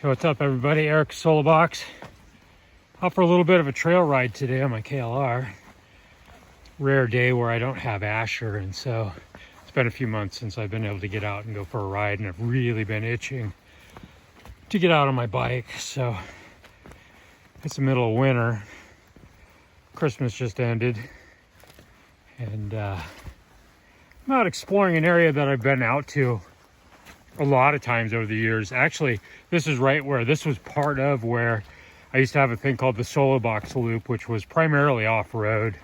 Hey, what's up everybody? Eric Solo Box. Out for a little bit of a trail ride today on my KLR. Rare day where I don't have Asher, and so it's been a few months since I've been able to get out and go for a ride, and I've really been itching to get out on my bike. So it's the middle of winter. Christmas just ended, and I'm out exploring an area that I've been out to a lot of times over the years. Actually, this is right where this was part of where I used to have a thing called the Solo Box Loop, which was primarily off-road.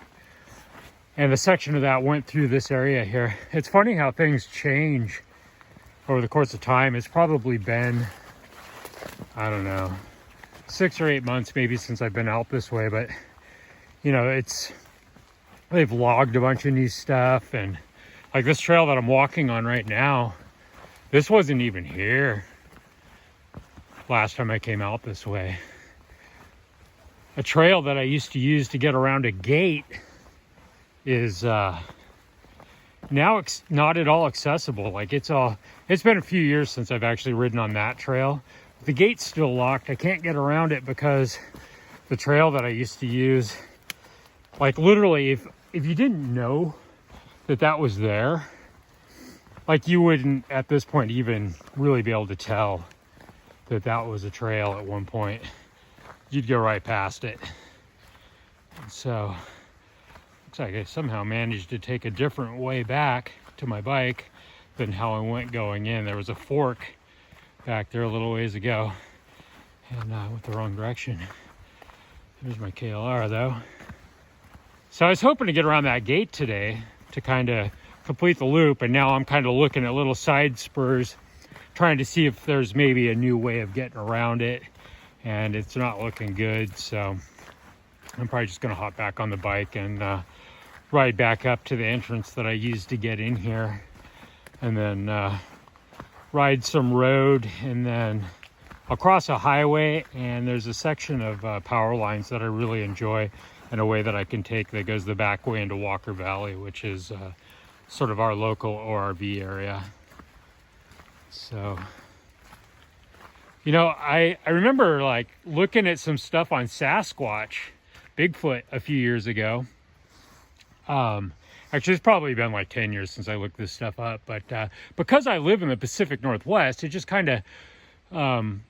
And the section of that went through this area here. It's funny how things change over the course of time. It's probably been, I don't know, 6 or 8 months maybe since I've been out this way, but you know, they've logged a bunch of new stuff, and like this trail that I'm walking on right now, this wasn't even here last time I came out this way. A trail that I used to use to get around a gate is now not at all accessible. Like it's been a few years since I've actually ridden on that trail. The gate's still locked. I can't get around it because the trail that I used to use, like literally if you didn't know that was there, like you wouldn't at this point even really be able to tell that was a trail at one point. You'd go right past it. And so looks like I somehow managed to take a different way back to my bike than how I went going in. There was a fork back there a little ways ago, and I went the wrong direction. There's my KLR though. So I was hoping to get around that gate today to kind of complete the loop, and now I'm kind of looking at little side spurs, trying to see if there's maybe a new way of getting around it, and it's not looking good. So I'm probably just going to hop back on the bike and ride back up to the entrance that I used to get in here, and then ride some road, and then I'll cross a highway, and there's a section of power lines that I really enjoy, and a way that I can take that goes the back way into Walker Valley, which is sort of our local ORV area. So, you know, I remember like looking at some stuff on Sasquatch, Bigfoot, a few years ago. Actually, it's probably been like 10 years since I looked this stuff up, but because I live in the Pacific Northwest, it just kind of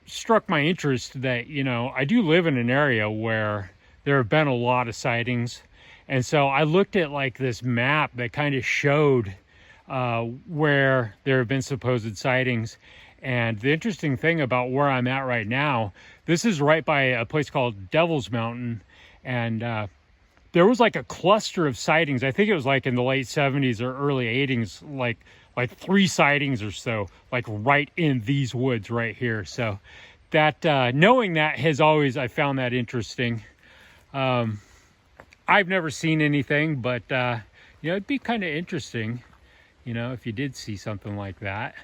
struck my interest that, you know, I do live in an area where there have been a lot of sightings. And so I looked at like this map that kind of showed where there have been supposed sightings. And the interesting thing about where I'm at right now, this is right by a place called Devil's Mountain. And there was like a cluster of sightings. I think it was like in the late 70s or early 80s, like 3 sightings or so, like right in these woods right here. So that knowing that has always, I found that interesting. I've never seen anything, but you know, it'd be kind of interesting, you know, if you did see something like that.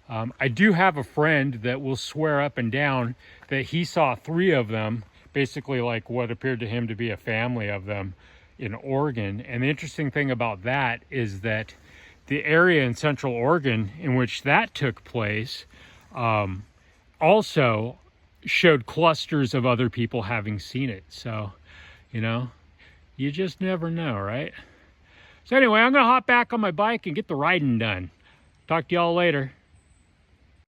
I do have a friend that will swear up and down that he saw 3 of them, basically like what appeared to him to be a family of them in Oregon. And the interesting thing about that is that the area in Central Oregon in which that took place also showed clusters of other people having seen it. So, you know, you just never know, right? So anyway, I'm going to hop back on my bike and get the riding done. Talk to y'all later.